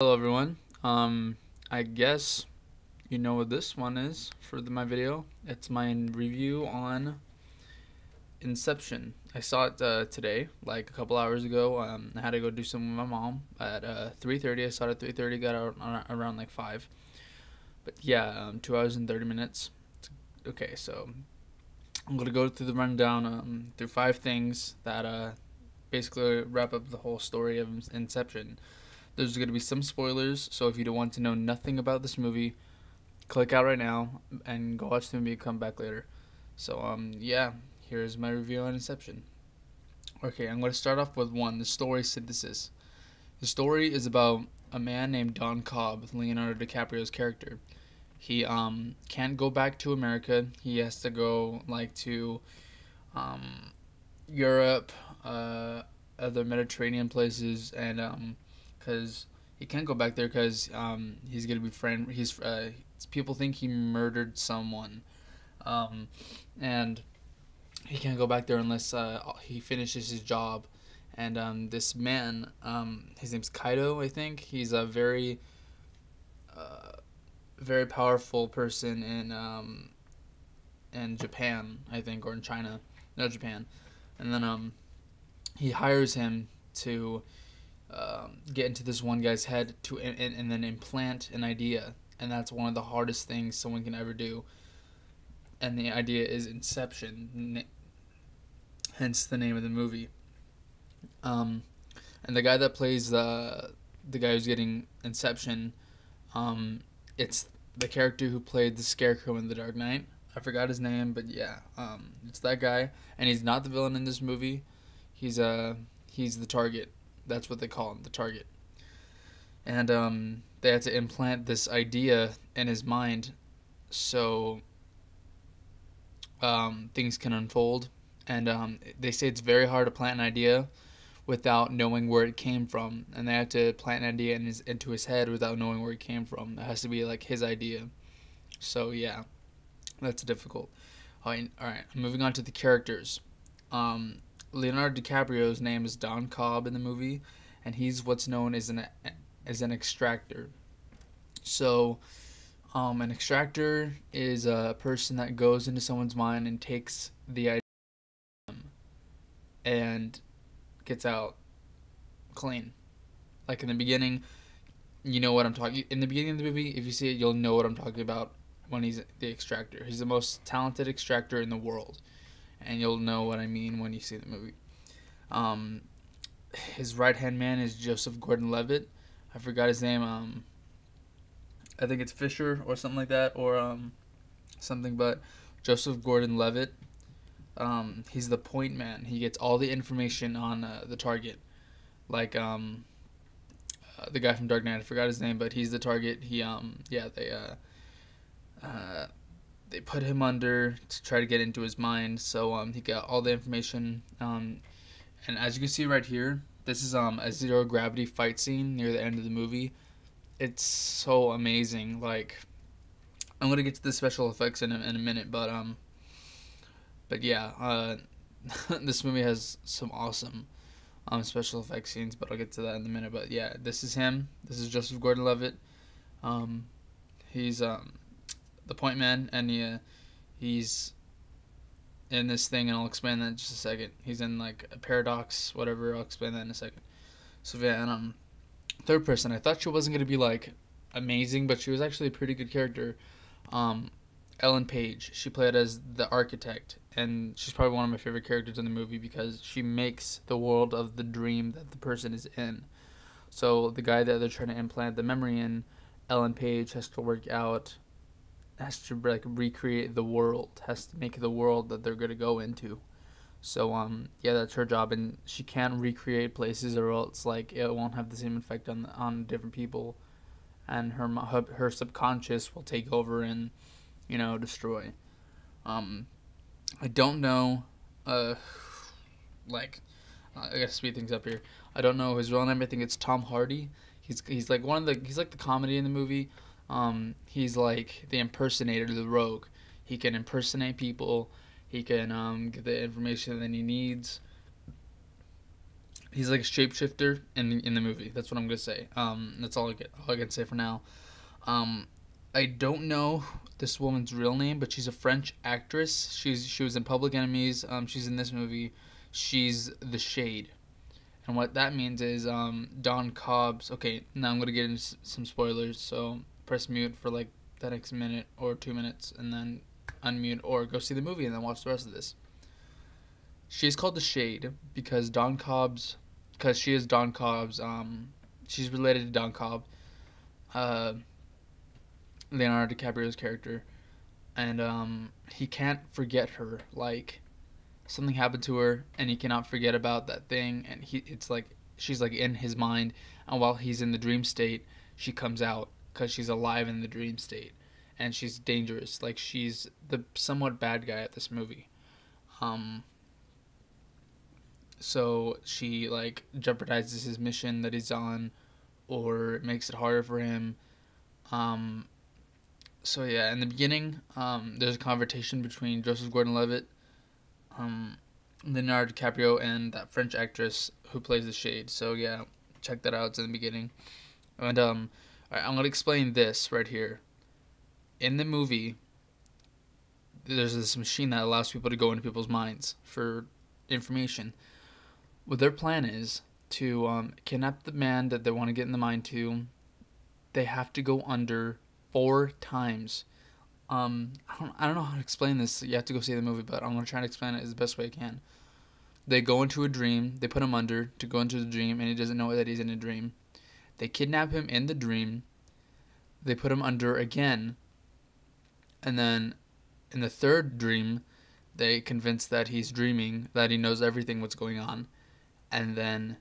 Hello everyone. I guess you know what this one is for my video. It's my review on Inception. I saw it today, like a couple hours ago. I had to go do something with my mom at 3:30. I saw it at 3:30. Got out around like 5. But yeah, 2 hours and 30 minutes. Okay, so I'm gonna go through the rundown through 5 things that basically wrap up the whole story of Inception. There's going to be some spoilers, so if you don't want to know nothing about this movie, click out right now and go watch the movie and come back later. So, yeah, here's my review on Inception. Okay, I'm going to start off with the story synthesis. The story is about a man named Don Cobb, Leonardo DiCaprio's character. He can't go back to America. He has to go like to um, Europe, other Mediterranean places, and because he can't go back there because he's gonna be friend. People think he murdered someone, um, and he can't go back there unless he finishes his job. And this man, his name's Kaido, I think. He's a uh, very powerful person in Japan, I think, or in China, no Japan. And then he hires him to get into this one guy's head and then implant an idea, and that's one of the hardest things someone can ever do. And the idea is Inception, hence the name of the movie. Um, and the guy that plays the guy who's getting Inception, it's the character who played the Scarecrow in The Dark Knight. I forgot his name, but yeah, it's that guy, and he's not the villain in this movie. He's he's the target. That's what they call him, the target. And they had to implant this idea in his mind so things can unfold. And they say it's very hard to plant an idea without knowing where it came from, and they have to plant an idea into his head without knowing where it came from. It has to be like his idea. So yeah, that's difficult. All right. Moving on to the characters. Leonardo DiCaprio's name is Don Cobb in the movie, and he's what's known as an extractor. So, an extractor is a person that goes into someone's mind and takes the idea and gets out clean. Like in the beginning, you know what I'm talking. In the beginning of the movie, if you see it, you'll know what I'm talking about when he's the extractor. He's the most talented extractor in the world, and you'll know what I mean when you see the movie. Um, his right hand man is Joseph Gordon-Levitt. I forgot his name. I think it's Fisher or something like that, or something. But Joseph Gordon-Levitt, he's the point man. He gets all the information on the target. Like the guy from Dark Knight, I forgot his name, but he's the target. Yeah, they put him under to try to get into his mind. So he got all the information. And as you can see right here, this is a zero gravity fight scene near the end of the movie. It's so amazing. Like, I'm gonna get to the special effects in a minute, but yeah, this movie has some awesome special effects scenes, but I'll get to that in a minute. But yeah, this is him. This is Joseph Gordon-Levitt. Um, he's the point man, and he's in this thing, and I'll explain that in just a second. He's in like a paradox, whatever. I'll explain that in a second. So yeah, and third person, I thought she wasn't gonna be like amazing, but she was actually a pretty good character. Um, Ellen Page, she played as the architect, and she's probably one of my favorite characters in the movie because she makes the world of the dream that the person is in. So the guy that they're trying to implant the memory in, Ellen Page has to work out, has to like recreate the world, has to make the world that they're gonna go into. So yeah, that's her job, and she can't recreate places, or else like it won't have the same effect on different people, and her subconscious will take over and destroy. Um, I don't know, uh, like I gotta speed things up here. I don't know his real name. I think it's Tom Hardy. He's like he's like the comedy in the movie. He's like the impersonator, the rogue. He can impersonate people. He can get the information that he needs. He's like a shapeshifter in the movie. That's what I'm gonna say. That's all I can say for now. Um, I don't know this woman's real name, but she's a French actress. She was in Public Enemies. She's in this movie. She's the Shade, and what that means is Don Cobb's. Okay, now I'm gonna get into some spoilers. So press mute for like the next minute or 2 minutes, and then unmute or go see the movie and then watch the rest of this. She's called the Shade because she is Don Cobb's. She's related to Don Cobb, uh, Leonardo DiCaprio's character, and he can't forget her. Like something happened to her, and he cannot forget about that thing. And it's like she's like in his mind, and while he's in the dream state, she comes out because she's alive in the dream state, and she's dangerous. Like she's the somewhat bad guy at this movie. Um, so she like jeopardizes his mission that he's on, or makes it harder for him. Um, so yeah, in the beginning, there's a conversation between Joseph Gordon-Levitt, um, Leonardo DiCaprio, and that French actress who plays the Shade. So yeah, check that out. It's in the beginning. And alright, I'm gonna explain this right here. In the movie, there's this machine that allows people to go into people's minds for information. What their plan is to kidnap the man that they want to get in the mind to. They have to go under 4 times. I don't know how to explain this. You have to go see the movie, but I'm gonna try to explain it as the best way I can. They go into a dream. They put him under to go into the dream, and he doesn't know that he's in a dream. They kidnap him in the dream. They put him under again, and then in the third dream, they convince that he's dreaming, that he knows everything what's going on, and then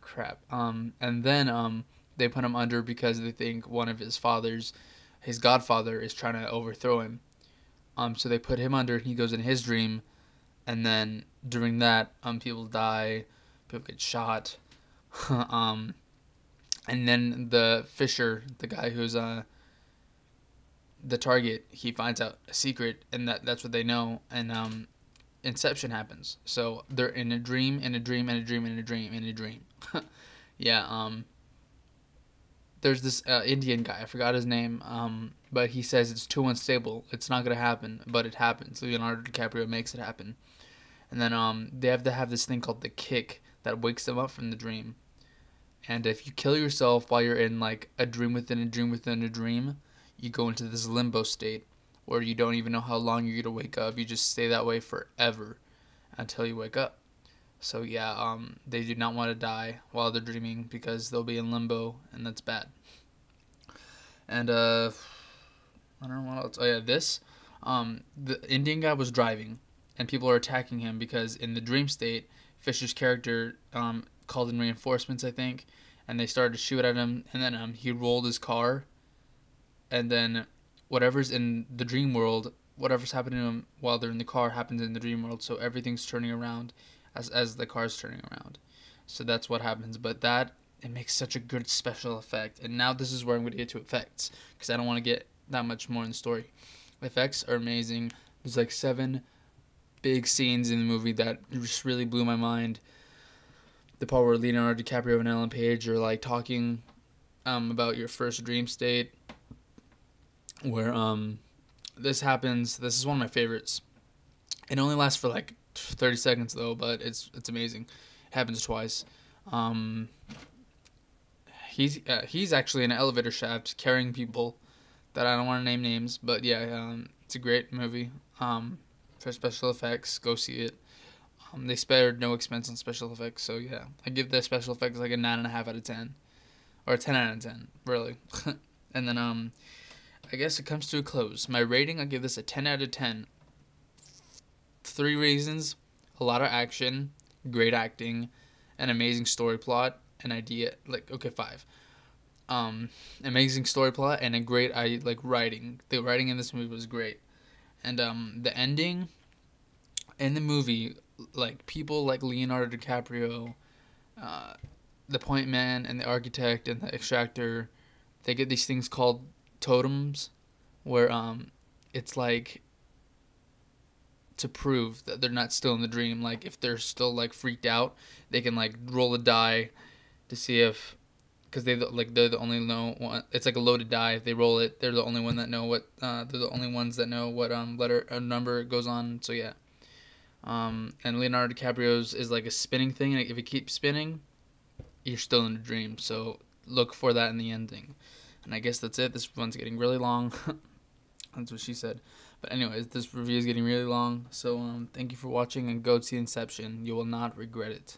crap. And then they put him under because they think one of his godfather, is trying to overthrow him. So they put him under, and he goes in his dream, and then during that, people die, people get shot, um, and then the Fisher, the guy who's the target, he finds out a secret, and that's what they know, and Inception happens. So they're in a dream, in a dream, in a dream, in a dream, in a dream. Yeah. There's this Indian guy. I forgot his name. But he says it's too unstable. It's not gonna happen, but it happens. Leonardo DiCaprio makes it happen, and then they have to have this thing called the kick that wakes them up from the dream. And if you kill yourself while you're in like a dream within a dream within a dream, you go into this limbo state where you don't even know how long you're gonna wake up. You just stay that way forever until you wake up. So yeah, they do not want to die while they're dreaming because they'll be in limbo, and that's bad. And I don't know what else. Oh yeah, this, the Indian guy was driving, and people are attacking him because in the dream state, Fisher's character called in reinforcements, I think, and they started to shoot at him, and then he rolled his car, and then whatever's in the dream world, whatever's happening to him while they're in the car happens in the dream world, so everything's turning around as the car's turning around. So that's what happens. But that it makes such a good special effect. And now this is where I'm going to get to effects because I don't want to get that much more in the story. Effects are amazing. There's like 7 big scenes in the movie that just really blew my mind. The part where Leonardo DiCaprio and Ellen Page are like talking about your first dream state, where this happens. This is one of my favorites. It only lasts for like 30 seconds though, but it's amazing. It happens twice. Um, he's actually in an elevator shaft carrying people that I don't want to name names, but yeah, it's a great movie. For special effects, go see it. They spared no expense on special effects, so yeah, I give the special effects like a 9.5 out of 10, or a 10 out of 10, really. And then I guess it comes to a close. My rating, I give this a 10 out of 10. 3 reasons: a lot of action, great acting, an amazing story plot, an idea. Like okay, 5. Amazing story plot and a great writing. The writing in this movie was great, and the ending in the movie, like people like Leonardo DiCaprio, uh, the point man and the architect and the extractor, they get these things called totems, where it's like to prove that they're not still in the dream. Like if they're still like freaked out, they can like roll a die to see if, because they're the only know one. It's like a loaded die. If they roll it, they're the only one that know what. They're the only ones that know what letter or number it goes on. So yeah. And Leonardo DiCaprio's is like a spinning thing, and if it keeps spinning, you're still in a dream. So look for that in the ending. And I guess that's it. This one's getting really long. That's what she said. But anyways, this review is getting really long. So thank you for watching, and go see Inception. You will not regret it.